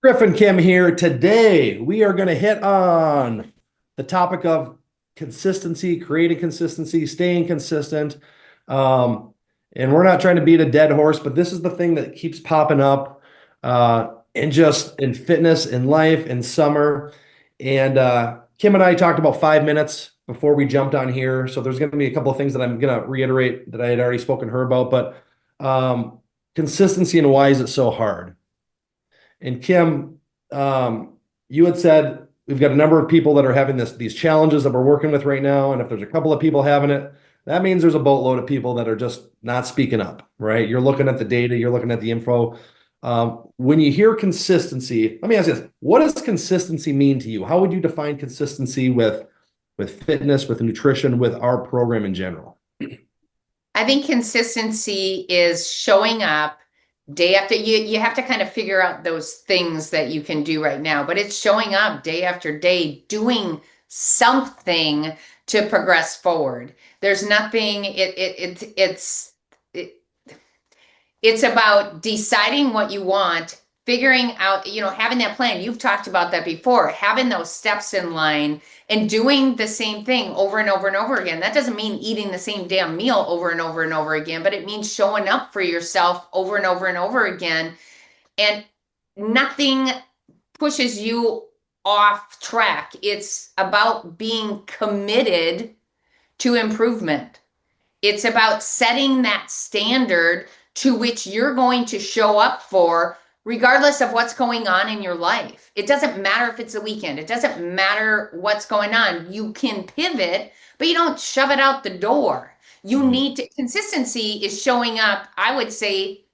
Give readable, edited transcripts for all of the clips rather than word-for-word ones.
Griffin Kim here. Today, we are going to hit on the topic of consistency, creating consistency, staying consistent. Um, and we're not trying to beat a dead horse, but this is the thing that keeps popping up in just in fitness, in life, in summer. And Kim and I talked about 5 minutes before we jumped on here. So there's going to be a couple of things that I'm going to reiterate that I had already spoken to her about, but consistency and why is it so hard? And Kim, you had said we've got a number of people that are having these challenges that we're working with right now. And if there's a couple of people having it, that means there's a boatload of people that are just not speaking up, right? You're looking at the data, you're looking at the info. When you hear consistency, let me ask you this: what does consistency mean to you? How would you define consistency with fitness, with nutrition, with our program in general? I think consistency is showing up day after you have to kind of figure out those things that you can do right now, but it's showing up day after day, doing something to progress forward. There's nothing it, it's about deciding what you want, figuring out, having that plan. You've talked about that before, having those steps in line and doing the same thing over and over and over again. That doesn't mean eating the same damn meal over and over and over again, but it means showing up for yourself over and over and over again. And nothing pushes you off track. It's about being committed to improvement. It's about setting that standard to which you're going to show up for, regardless of what's going on in your life. It doesn't matter if it's a weekend, it doesn't matter what's going on. You can pivot, but you don't shove it out the door. You need to, consistency is showing up, I would say,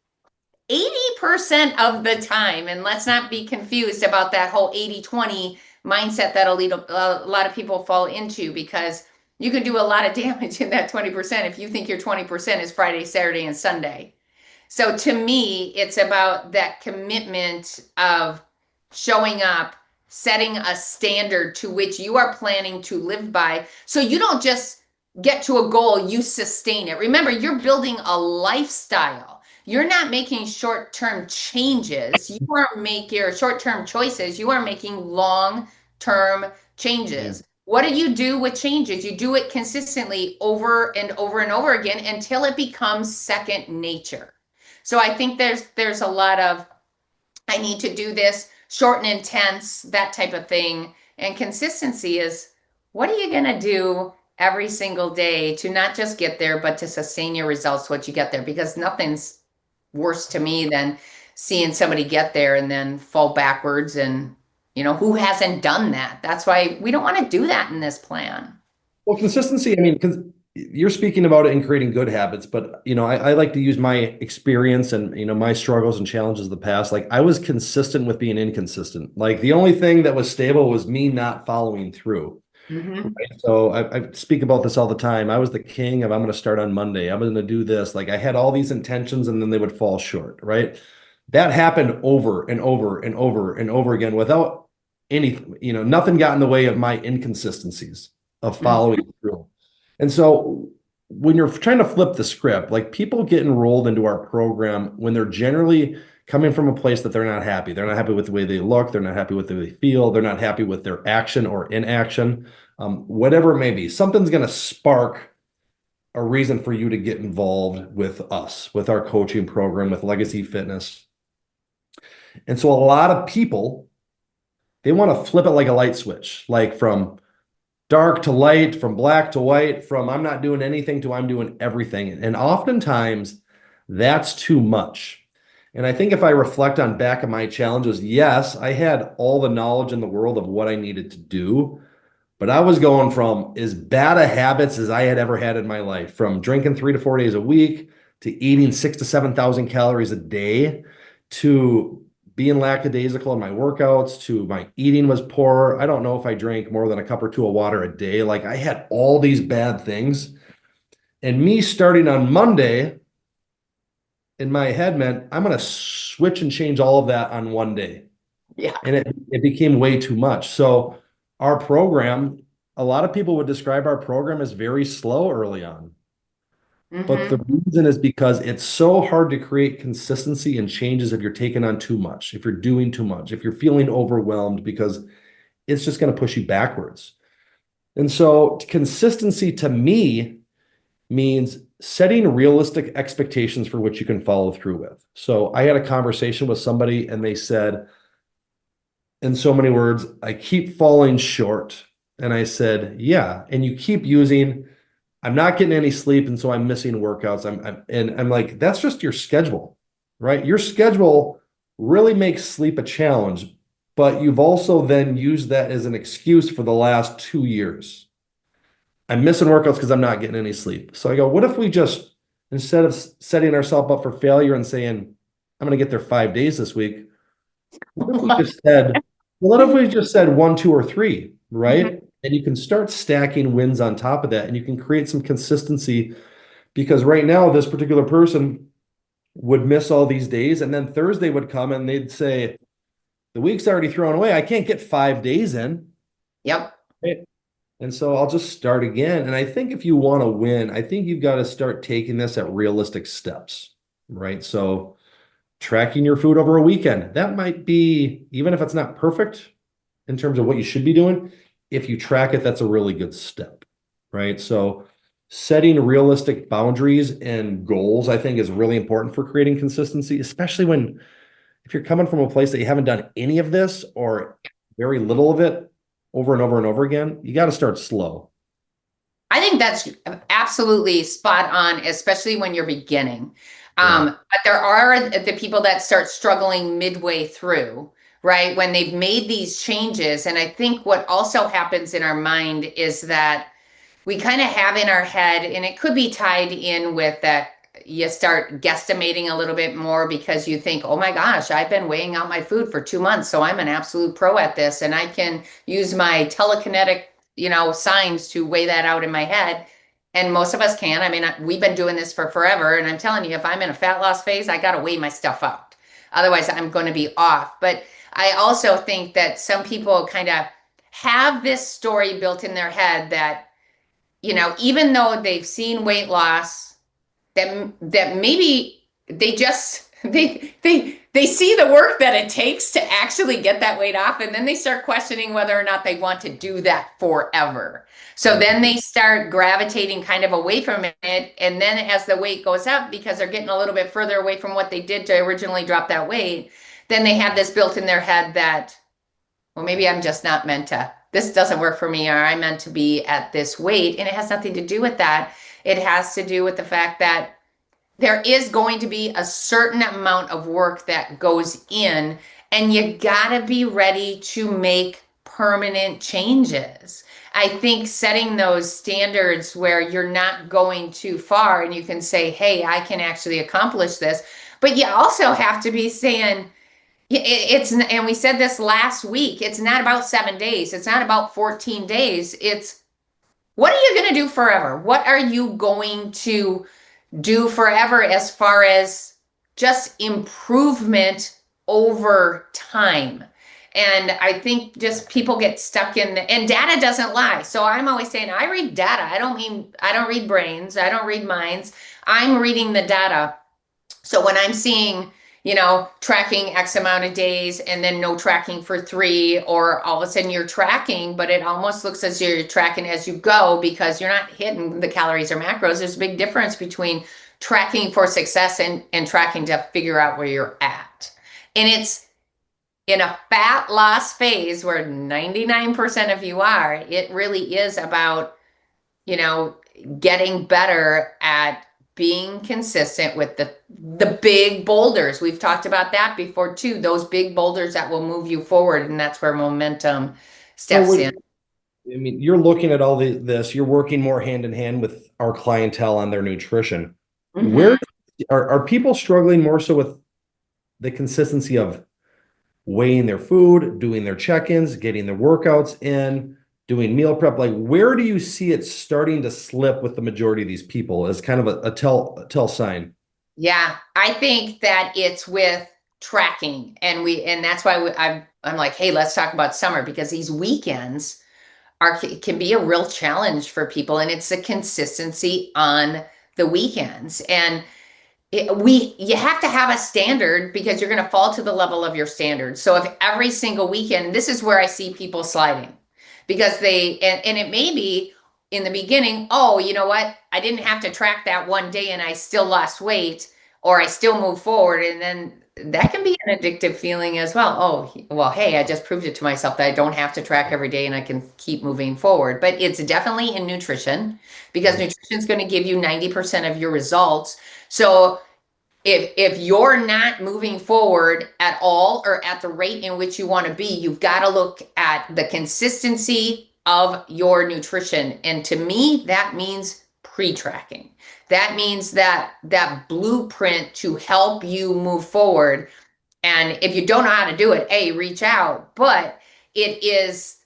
80% of the time. And let's not be confused about that whole 80-20 mindset that a lot of people fall into, because you can do a lot of damage in that 20% if you think your 20% is Friday, Saturday, and Sunday. So to me, it's about that commitment of showing up, setting a standard to which you are planning to live by. So you don't just get to a goal, you sustain it. Remember, you're building a lifestyle. You're not making short-term changes. You are making your short-term choices. You are making long-term changes. What do you do with changes? You do it consistently over and over and over again until it becomes second nature. So I think there's a lot of, I need to do this, short and intense, that type of thing. And consistency is, what are you going to do every single day to not just get there, but to sustain your results once you get there? Because nothing's worse to me than seeing somebody get there and then fall backwards. And, who hasn't done that? That's why we don't want to do that in this plan. Well, consistency, I mean, because you're speaking about it in creating good habits, but I like to use my experience and my struggles and challenges of the past. Like I was consistent with being inconsistent. Like the only thing that was stable was me not following through. Mm-hmm. Right? So I speak about this all the time. I was the king of I'm going to start on Monday. I'm going to do this. Like I had all these intentions and then they would fall short, right? That happened over and over and over and over again without anything, nothing got in the way of my inconsistencies of following through. And so when you're trying to flip the script, like people get enrolled into our program when they're generally coming from a place that they're not happy. They're not happy with the way they look. They're not happy with the way they feel. They're not happy with their action or inaction, whatever it may be. Something's going to spark a reason for you to get involved with us, with our coaching program, with Legacy Fitness. And so a lot of people, they want to flip it like a light switch, like from dark to light, from black to white, from I'm not doing anything to I'm doing everything. And oftentimes that's too much. And I think if I reflect on back of my challenges, yes, I had all the knowledge in the world of what I needed to do, but I was going from as bad a habits as I had ever had in my life, from drinking 3 to 4 days a week to eating 6 to 7,000 calories a day to being lackadaisical in my workouts to my eating was poor. I don't know if I drank more than a cup or two of water a day. Like I had all these bad things. And me starting on Monday in my head meant I'm going to switch and change all of that on one day. Yeah. And it became way too much. So our program, a lot of people would describe our program as very slow early on. But the Mm-hmm. reason is because it's so hard to create consistency and changes if you're taking on too much, if you're doing too much, if you're feeling overwhelmed, because it's just going to push you backwards. And so consistency to me means setting realistic expectations for which you can follow through with. So I had a conversation with somebody and they said, in so many words, I keep falling short. And I said, yeah. And you keep using, I'm not getting any sleep. And so I'm missing workouts. And I'm like, that's just your schedule, right? Your schedule really makes sleep a challenge, but you've also then used that as an excuse for the last 2 years. I'm missing workouts because I'm not getting any sleep. So I go, what if we just, instead of setting ourselves up for failure and saying, I'm going to get there 5 days this week, what if we just said, well, what if we just said one, two, or three, Mhm. right? And you can start stacking wins on top of that and you can create some consistency because right now, this particular person would miss all these days. And then Thursday would come and they'd say, the week's already thrown away. I can't get 5 days in. Yep. Right? And so I'll just start again. And I think if you want to win, I think you've got to start taking this at realistic steps, right? So tracking your food over a weekend, that might be, even if it's not perfect in terms of what you should be doing, if you track it, that's a really good step, right? So setting realistic boundaries and goals, I think is really important for creating consistency, especially when, if you're coming from a place that you haven't done any of this or very little of it over and over and over again, you got to start slow. I think that's absolutely spot on, especially when you're beginning. Yeah. But there are the people that start struggling midway through, right? When they've made these changes. And I think what also happens in our mind is that we kind of have in our head, and it could be tied in with that you start guesstimating a little bit more because you think, oh my gosh, I've been weighing out my food for 2 months, so I'm an absolute pro at this, and I can use my telekinetic, signs to weigh that out in my head. And most of us can. I mean, we've been doing this for forever, and I'm telling you, if I'm in a fat loss phase, I got to weigh my stuff out. Otherwise, I'm going to be off. But I also think that some people kind of have this story built in their head that even though they've seen weight loss, that maybe they just they see the work that it takes to actually get that weight off, and then they start questioning whether or not they want to do that forever. So then they start gravitating kind of away from it, and then as the weight goes up because they're getting a little bit further away from what they did to originally drop that weight, then they have this built in their head that, well, maybe I'm just not meant to, this doesn't work for me, or I'm meant to be at this weight. And it has nothing to do with that. It has to do with the fact that there is going to be a certain amount of work that goes in, and you gotta be ready to make permanent changes. I think setting those standards where you're not going too far and you can say, hey, I can actually accomplish this. But you also have to be saying, it's, and we said this last week, it's not about 7 days. It's not about 14 days. It's, what are you going to do forever? What are you going to do forever as far as just improvement over time? And I think just people get stuck in and data doesn't lie. So I'm always saying, I read data. I don't read brains. I don't read minds. I'm reading the data. So when I'm seeing, tracking X amount of days and then no tracking for 3, or all of a sudden you're tracking, but it almost looks as you're tracking as you go because you're not hitting the calories or macros. There's a big difference between tracking for success and tracking to figure out where you're at. And it's in a fat loss phase where 99% of you are, it really is about, getting better at being consistent with the big boulders. We've talked about that before too. Those big boulders that will move you forward, and that's where momentum So steps in. I mean, you're looking at all this, you're working more hand in hand with our clientele on their nutrition. Mhm. Where are people struggling more so with the consistency of weighing their food, doing their check-ins, getting their workouts in, doing meal prep? Like, where do you see it starting to slip with the majority of these people as kind of a tell sign? Yeah, I think that it's with tracking, and that's why I'm like, hey, let's talk about summer, because these weekends can be a real challenge for people, and it's the consistency on the weekends. And you have to have a standard because you're going to fall to the level of your standard. So if every single weekend, this is where I see people sliding because and it may be in the beginning, oh, you know what? I didn't have to track that one day and I still lost weight or I still move forward. And then that can be an addictive feeling as well. Oh, well, hey, I just proved it to myself that I don't have to track every day and I can keep moving forward. But it's definitely in nutrition because nutrition is going to give you 90% of your results. So if you're not moving forward at all or at the rate in which you want to be, you've got to look at the consistency of your nutrition. And to me, that means pre-tracking. That means that blueprint to help you move forward. And if you don't know how to do it, reach out. But it's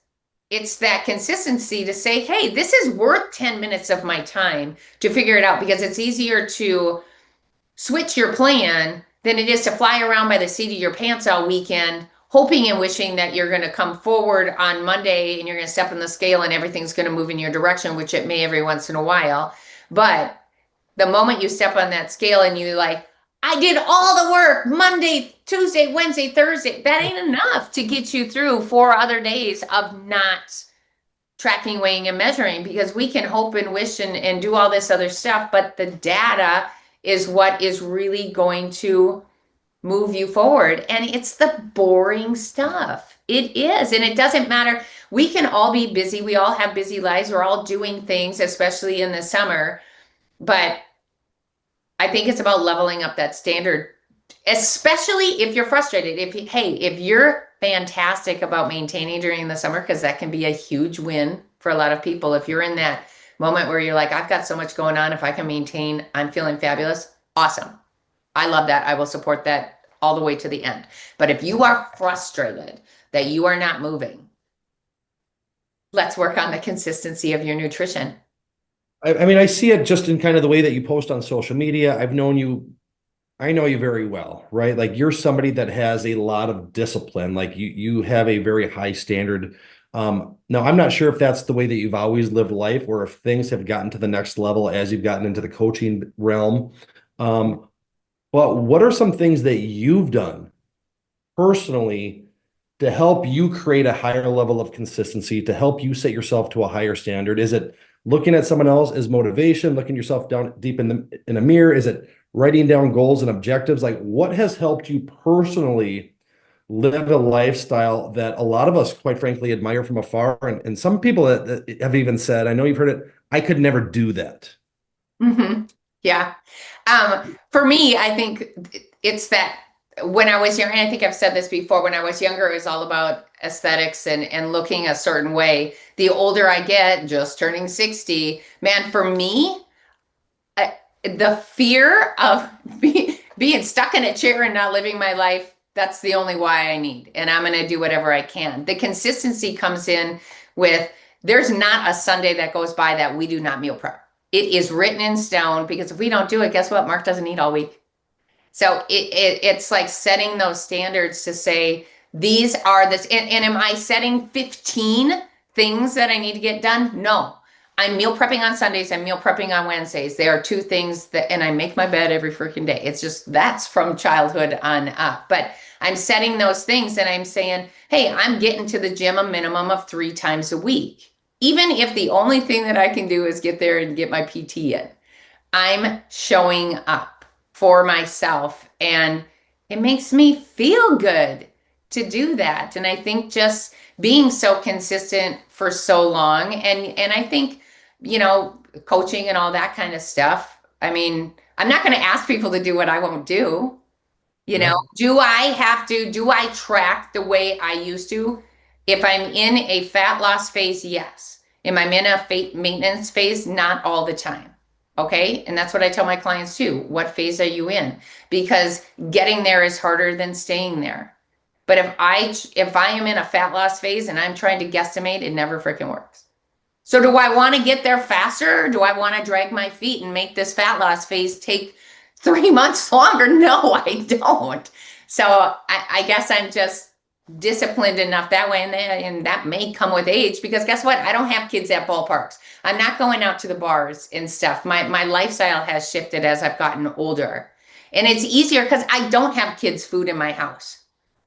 that consistency to say, hey, this is worth 10 minutes of my time to figure it out, because it's easier to switch your plan than it is to fly around by the seat of your pants all weekend, hoping and wishing that you're going to come forward on Monday and you're going to step on the scale and everything's going to move in your direction, which it may every once in a while. But the moment you step on that scale and you like, I did all the work Monday, Tuesday, Wednesday, Thursday, that ain't enough to get you through 4 other days of not tracking, weighing, and measuring, because we can hope and wish and do all this other stuff, but the data is what is really going to move you forward. And it's the boring stuff. It is. And it doesn't matter. We can all be busy. We all have busy lives. We're all doing things, especially in the summer. But I think it's about leveling up that standard, especially if you're frustrated. If you're fantastic about maintaining during the summer, because that can be a huge win for a lot of people. If you're in that moment where you're like, I've got so much going on, if I can maintain, I'm feeling fabulous. Awesome. I love that. I will support that all the way to the end. But if you are frustrated that you are not moving, let's work on the consistency of your nutrition. I mean, I see it just in kind of the way that you post on social media. I know you very well, right? Like, you're somebody that has a lot of discipline. Like, you have a very high standard. Now, I'm not sure if that's the way that you've always lived life, or if things have gotten to the next level as you've gotten into the coaching realm. But what are some things that you've done personally to help you create a higher level of consistency, to help you set yourself to a higher standard? Is it looking at someone else as motivation, looking yourself down deep in a mirror? Is it writing down goals and objectives? Like, what has helped you personally live a lifestyle that a lot of us, quite frankly, admire from afar? And some people that have even said, I know you've heard it, I could never do that. Mm-hmm. Yeah. For me, I think it's that when I was young, and I think I've said this before, when I was younger, it was all about aesthetics and looking a certain way. The older I get, just turning 60, man, for me, the fear of being stuck in a chair and not living my life, that's the only why I need. And I'm going to do whatever I can. The consistency comes in with, there's not a Sunday that goes by that we do not meal prep. It is written in stone, because if we don't do it, guess what? Mark doesn't eat all week. So it's like setting those standards to say, these are this, and am I setting 15 things that I need to get done? No. I'm meal prepping on Sundays. I'm meal prepping on Wednesdays. There are 2 things that, and I make my bed every freaking day. It's just, that's from childhood on up. But I'm setting those things and I'm saying, hey, I'm getting to the gym a minimum of 3 times a week. Even if the only thing that I can do is get there and get my PT in, I'm showing up for myself, and it makes me feel good to do that. And I think just being so consistent for so long, and I think, coaching and all that kind of stuff. I mean, I'm not going to ask people to do what I won't do. Do I track the way I used to? If I'm in a fat loss phase, yes. Am I in a maintenance phase? Not all the time. Okay. And that's what I tell my clients too. What phase are you in? Because getting there is harder than staying there. But if I am in a fat loss phase and I'm trying to guesstimate, it never freaking works. So do I want to get there faster? Or do I want to drag my feet and make this fat loss phase take 3 months longer? No, I don't. So I guess I'm just disciplined enough that way, and that may come with age, because guess what? I don't have kids at ballparks. I'm not going out to the bars and stuff. My lifestyle has shifted as I've gotten older. And it's easier because I don't have kids' food in my house.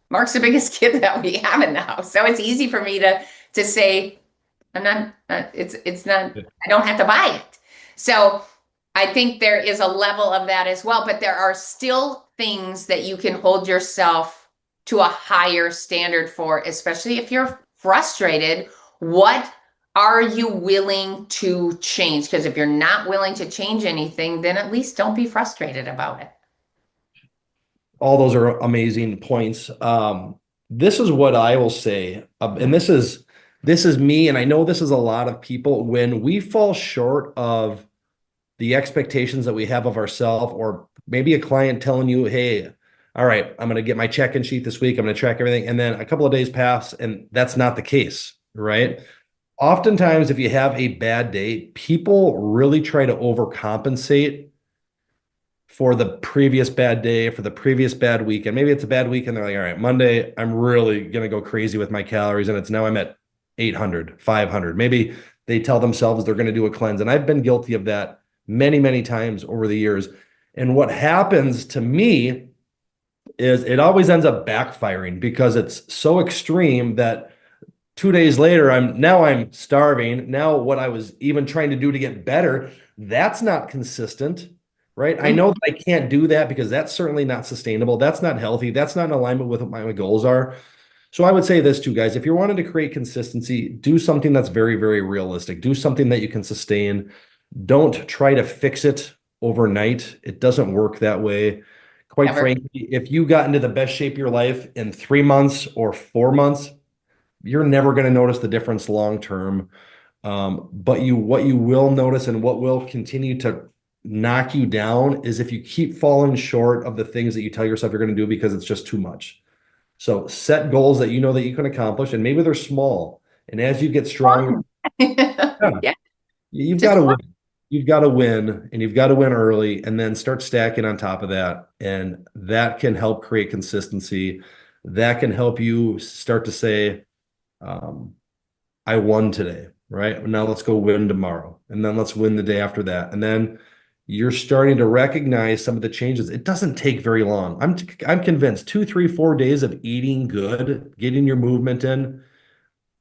Mark's the biggest kid that we have in the house. So it's easy for me to say, I'm not, it's not, I don't have to buy it. So I think there is a level of that as well, but there are still things that you can hold yourself to a higher standard for, especially if you're frustrated. What are you willing to change? Because if you're not willing to change anything, then at least don't be frustrated about it. All those are amazing points. This is what I will say, and this is me, and I know this is a lot of people. When we fall short of the expectations that we have of ourselves, or maybe a client telling you, hey, all right, I'm going to get my check-in sheet this week, I'm going to track everything, and then a couple of days pass and that's not the case, right? Oftentimes, if you have a bad day, people really try to overcompensate for the previous bad day, for the previous bad week. And maybe it's a bad week and they're like, all right, Monday, I'm really going to go crazy with my calories. And it's now I'm at 800, 500. Maybe they tell themselves they're going to do a cleanse. And I've been guilty of that many, many times over the years. And what happens to me is it always ends up backfiring because it's so extreme that 2 days later, I'm starving. Now what I was even trying to do to get better, that's not consistent. Right. I know that I can't do that because that's certainly not sustainable. That's not healthy. That's not in alignment with what my goals are. So I would say this too, guys, if you're wanting to create consistency, do something that's very, very realistic. Do something that you can sustain. Don't try to fix it overnight. It doesn't work that way. Quite frankly, if you got into the best shape of your life in 3 months or 4 months, you're never going to notice the difference long term. But what you will notice and what will continue to knock you down is if you keep falling short of the things that you tell yourself you're going to do because it's just too much. So set goals that you know that you can accomplish, and maybe they're small. And as you get stronger, Yeah. you've got to win. You've got to win, and you've got to win early, and then start stacking on top of that. And that can help create consistency. That can help you start to say, I won today, right? Now let's go win tomorrow. And then let's win the day after that. And then you're starting to recognize some of the changes. It doesn't take very long. I'm convinced 2, 3, 4 days of eating good, getting your movement in.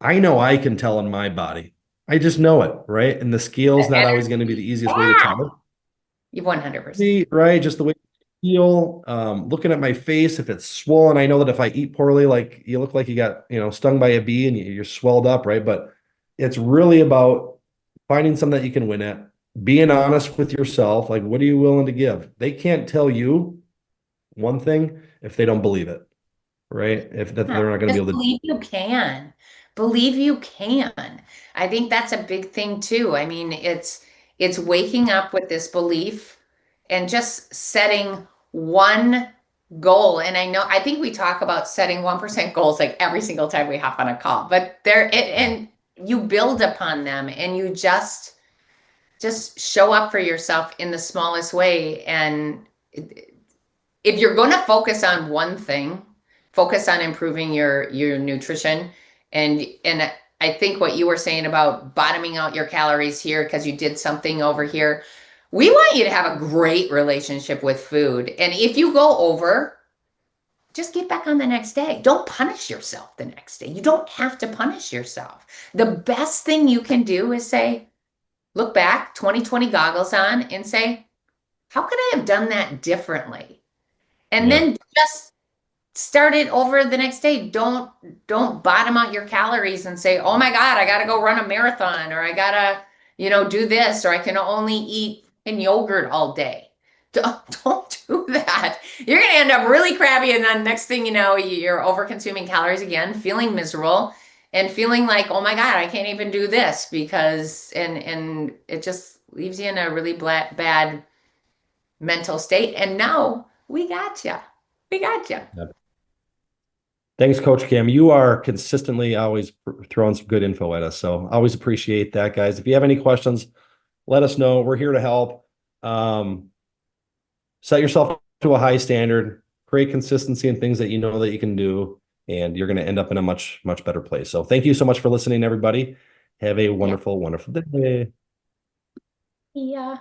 I know I can tell in my body. I just know it, right? And the scale's not always going to be the easiest way to tell it. You 100%. See, right? Just the way you feel, looking at my face, if it's swollen, I know that if I eat poorly, like you look like you got, stung by a bee and you're swelled up, right? But it's really about finding something that you can win at. Being honest with yourself, like what are you willing to give? They can't tell you one thing if they don't believe it, right? If that they're not going to be able to believe you can. Believe you can. I think that's a big thing too. I mean, it's waking up with this belief and just setting one goal. And I think we talk about setting 1% goals like every single time we hop on a call, but and you build upon them and you just show up for yourself in the smallest way. And if you're going to focus on one thing, focus on improving your nutrition. And I think what you were saying about bottoming out your calories here because you did something over here, we want you to have a great relationship with food. And if you go over, just get back on the next day. Don't punish yourself the next day. You don't have to punish yourself. The best thing you can do is say, look back, 2020 goggles on, and say, how could I have done that differently? And then just start it over the next day. Don't bottom out your calories and say, oh my God, I got to go run a marathon, or I got to, do this, or I can only eat yogurt all day. Don't do that. You're going to end up really crabby. And then next thing you know, you're over consuming calories again, feeling miserable. And feeling like, oh my God, I can't even do this because, and it just leaves you in a really bad mental state. And now we got you. We got you. Yep. Thanks, Coach Kim. You are consistently always throwing some good info at us. So always appreciate that, guys. If you have any questions, let us know. We're here to help. Set yourself to a high standard, create consistency in things that you know that you can do. and you're going to end up in a much, much better place. So thank you so much for listening, everybody. Have a wonderful, wonderful day. Yeah.